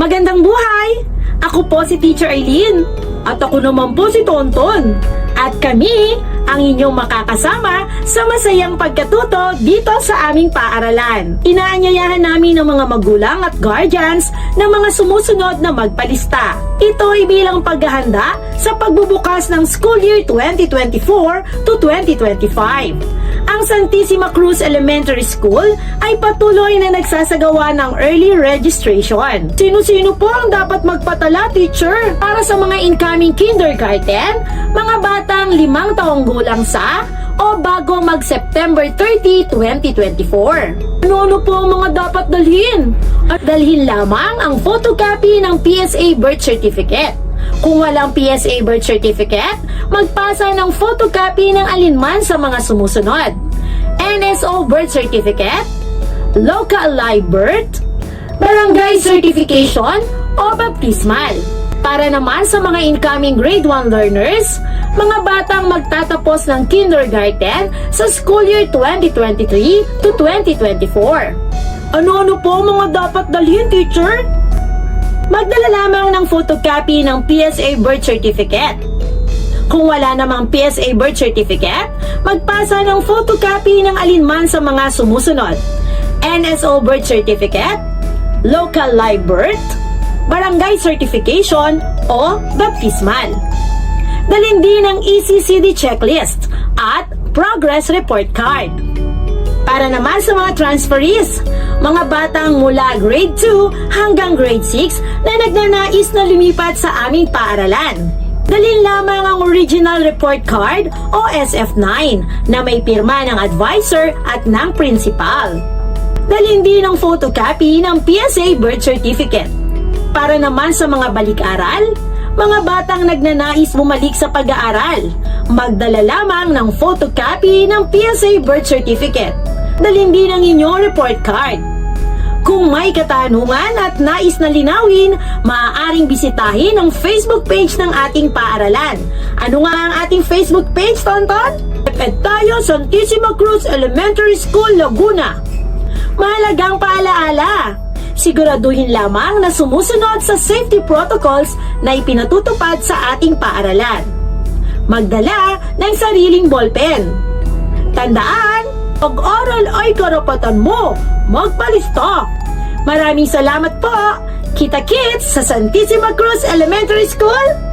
Magandang buhay! Ako po si Teacher Eileen. At ako naman po si Tonton. At kami ang inyong makakasama sa masayang pagkatuto dito sa aming paaralan. Inaanyayahan namin ng mga magulang at guardians ng mga sumusunod na magpalista. Ito ay bilang paghahanda sa pagbubukas ng school year 2024 to 2025. Ang Santissima Cruz Elementary School ay patuloy na nagsasagawa ng early registration. Sino-sino po ang dapat magpatala, teacher? Para sa mga incoming kindergarten, mga batang 5 taong gulang sa o bago mag-September 30, 2024. Ano po ang mga dapat dalhin? At dalhin lamang ang photocopy ng PSA birth certificate. Kung walang PSA birth certificate, magpasa ng photocopy ng alinman sa mga sumusunod: NSO birth certificate, local live birth, barangay certification o baptismal. Para naman sa mga incoming grade 1 learners, mga batang magtatapos ng kindergarten sa school year 2023 to 2024. Ano-ano po mga dapat dalhin, teacher? Magdala lamang ng photocopy ng PSA birth certificate. Kung wala namang PSA birth certificate, magpasa ng photocopy ng alinman sa mga sumusunod: NSO birth certificate, local live birth, barangay certification o baptismal. Dalhin din ang ECCD checklist at progress report card. Para naman sa mga transferees, mga batang mula grade 2 hanggang grade 6 na nagnanais na lumipat sa aming paaralan, dalhin lamang ang original report card o SF9 na may pirma ng advisor at ng principal. Dalhin din ang photocopy ng PSA birth certificate. Para naman sa mga balik-aral, mga batang nagnanais bumalik sa pag-aaral, magdala lamang ng photocopy ng PSA birth certificate. Dalhin din ang inyong report card. Kung may katanungan at nais na linawin, maaaring bisitahin ang Facebook page ng ating paaralan. Ano nga ang ating Facebook page, Tonton? Tayo Santissima Cruz Elementary School, Laguna. Mahalagang paalaala, siguraduhin lamang na sumusunod sa safety protocols na ipinatutupad sa ating paaralan. Magdala ng sariling ballpen. Tandaan, pag-aral ay karapatan mo, magpalista. Maraming salamat po. Kita-kits sa Santissima Cruz Elementary School.